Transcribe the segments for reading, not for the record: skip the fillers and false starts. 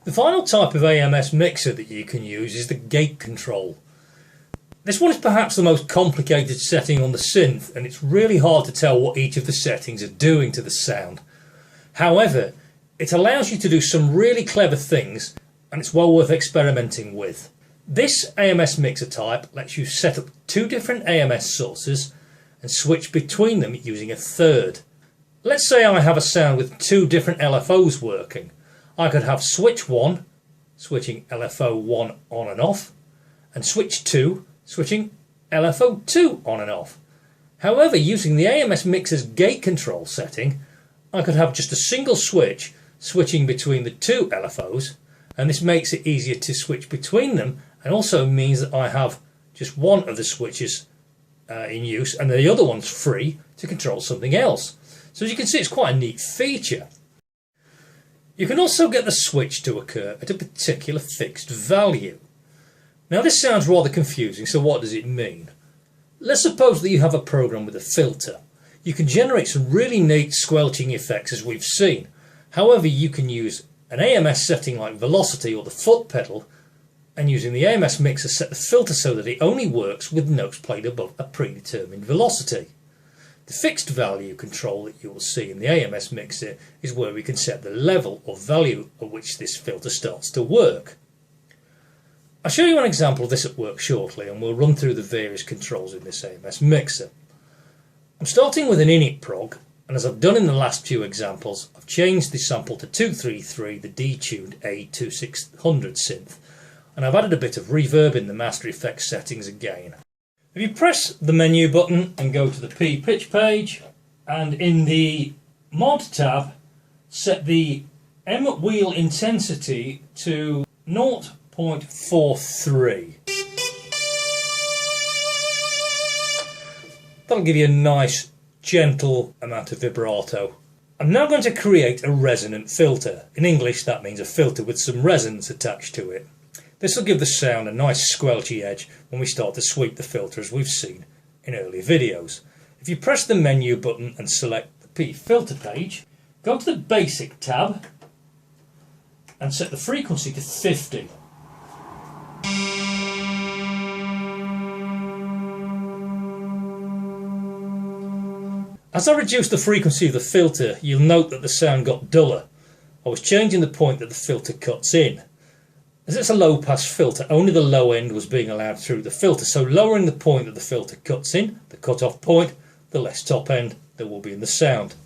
The final type of AMS mixer that you can use is the gate control. This one is perhaps the most complicated setting on the synth, and it's really hard to tell what each of the settings are doing to the sound. However, it allows you to do some really clever things, and it's well worth experimenting with. This AMS mixer type lets you set up two different AMS sources and switch between them using a third. Let's say I have a sound with two different LFOs working. I could have switch 1 switching LFO 1 on and off, and switch 2 switching LFO 2 on and off. However, using the AMS mixer's gate control setting, I could have just a single switch switching between the two LFOs, and this makes it easier to switch between them, and also means that I have just one of the switches in use and the other one's free to control something else. So as you can see, it's quite a neat feature. You can also get the switch to occur at a particular fixed value. Now this sounds rather confusing, so what does it mean? Let's suppose that you have a program with a filter. You can generate some really neat squelching effects as we've seen. However, you can use an AMS setting like velocity or the foot pedal, and using the AMS mixer set the filter so that it only works with notes played above a predetermined velocity. The fixed value control that you will see in the AMS mixer is where we can set the level or value at which this filter starts to work. I'll show you an example of this at work shortly, and we'll run through the various controls in this AMS mixer. I'm starting with an init prog, and as I've done in the last few examples, I've changed the sample to 233, the detuned A2600 synth, and I've added a bit of reverb in the master effects settings again. If you press the menu button and go to the P pitch page, and in the mod tab set the M wheel intensity to 0.43. That'll give you a nice gentle amount of vibrato. I'm now going to create a resonant filter. In English that means a filter with some resonance attached to it. This will give the sound a nice squelchy edge when we start to sweep the filter, as we've seen in earlier videos. If you press the menu button and select the P filter page, go to the basic tab and set the frequency to 50. As I reduced the frequency of the filter, you'll note that the sound got duller. I was changing the point that the filter cuts in. As it's a low pass filter, only the low end was being allowed through the filter, so lowering the point that the filter cuts in, the cut-off point, the less top end there will be in the sound.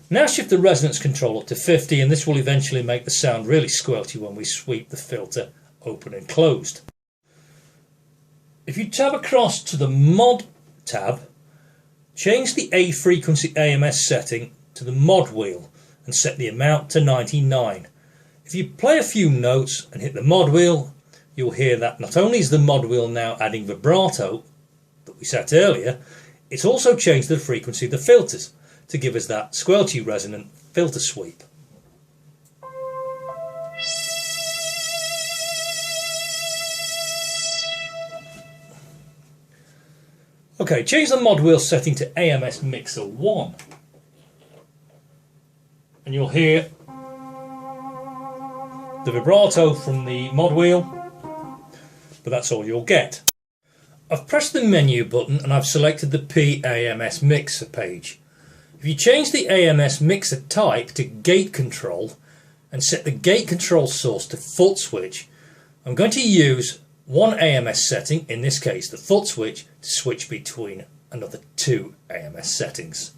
Now shift the resonance control up to 50, and this will eventually make the sound really squelchy when we sweep the filter open and closed. If you tab across to the mod tab, change the A frequency AMS setting to the mod wheel and set the amount to 99. If you play a few notes and hit the mod wheel, you'll hear that not only is the mod wheel now adding vibrato that we set earlier, it's also changed the frequency of the filters to give us that squelchy resonant filter sweep. Okay, change the mod wheel setting to AMS Mixer 1 and you'll hear the vibrato from the mod wheel, but that's all you'll get. I've pressed the menu button and I've selected the P AMS Mixer page. If you change the AMS Mixer type to gate control and set the gate control source to foot switch, I'm going to use one AMS setting, in this case the foot switch, to switch between another two AMS settings.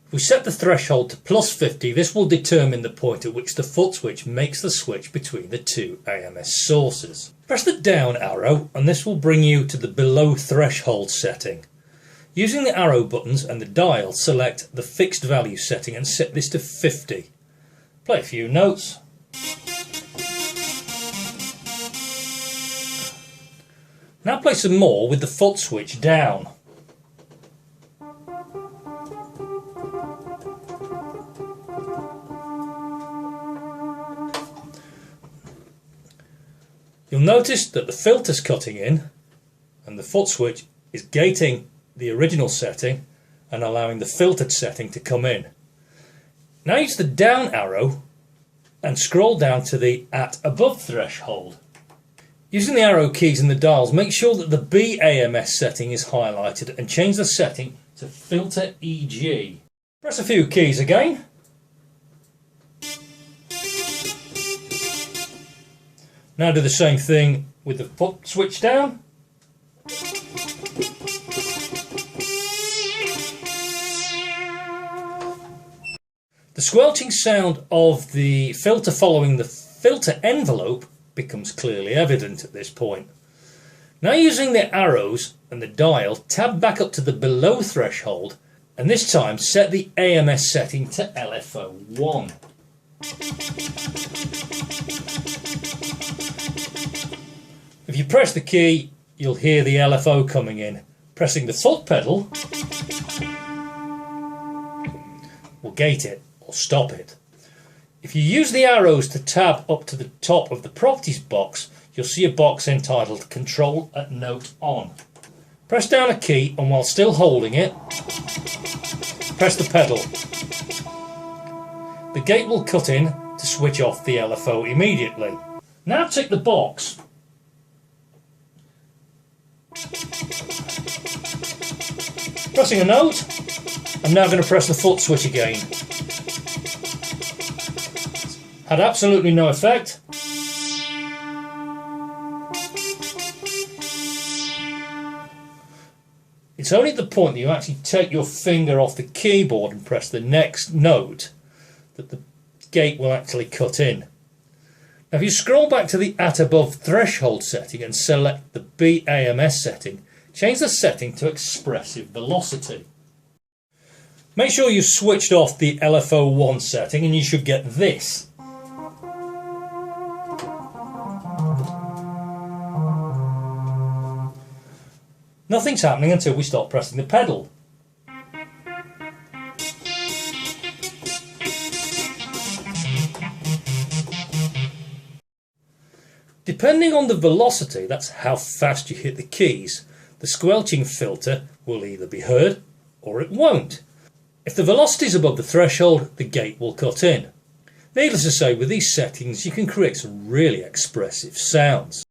If we set the threshold to plus 50, this will determine the point at which the foot switch makes the switch between the two AMS sources. Press the down arrow and this will bring you to the below threshold setting. Using the arrow buttons and the dial, select the fixed value setting and set this to 50. Play a few notes. Now play some more with the foot switch down. You'll notice that the filter's cutting in and the foot switch is gating the original setting and allowing the filtered setting to come in. Now use the down arrow and scroll down to the at above threshold. Using the arrow keys and the dials, make sure that the BAMS setting is highlighted and change the setting to filter EG. Press a few keys again. Now do the same thing with the foot switch down. The squelching sound of the filter following the filter envelope becomes clearly evident at this point. Now, using the arrows and the dial, tab back up to the below threshold and this time set the AMS setting to LFO1. If you press the key, you'll hear the LFO coming in. Pressing the foot pedal will gate it or stop it. If you use the arrows to tab up to the top of the properties box, you'll see a box entitled Control at Note On. Press down a key and while still holding it, press the pedal. The gate will cut in to switch off the LFO immediately. Now tick the box. Pressing a note, I'm now going to press the foot switch again. Had absolutely no effect. It's only at the point that you actually take your finger off the keyboard and press the next note that the gate will actually cut in. Now if you scroll back to the at above threshold setting and select the BAMS setting, change the setting to expressive velocity. Make sure you've switched off the LFO1 setting and you should get this. Nothing's happening until we stop pressing the pedal. Depending on the velocity, that's how fast you hit the keys, the squelching filter will either be heard or it won't. If the velocity is above the threshold, the gate will cut in. Needless to say, with these settings you can create some really expressive sounds.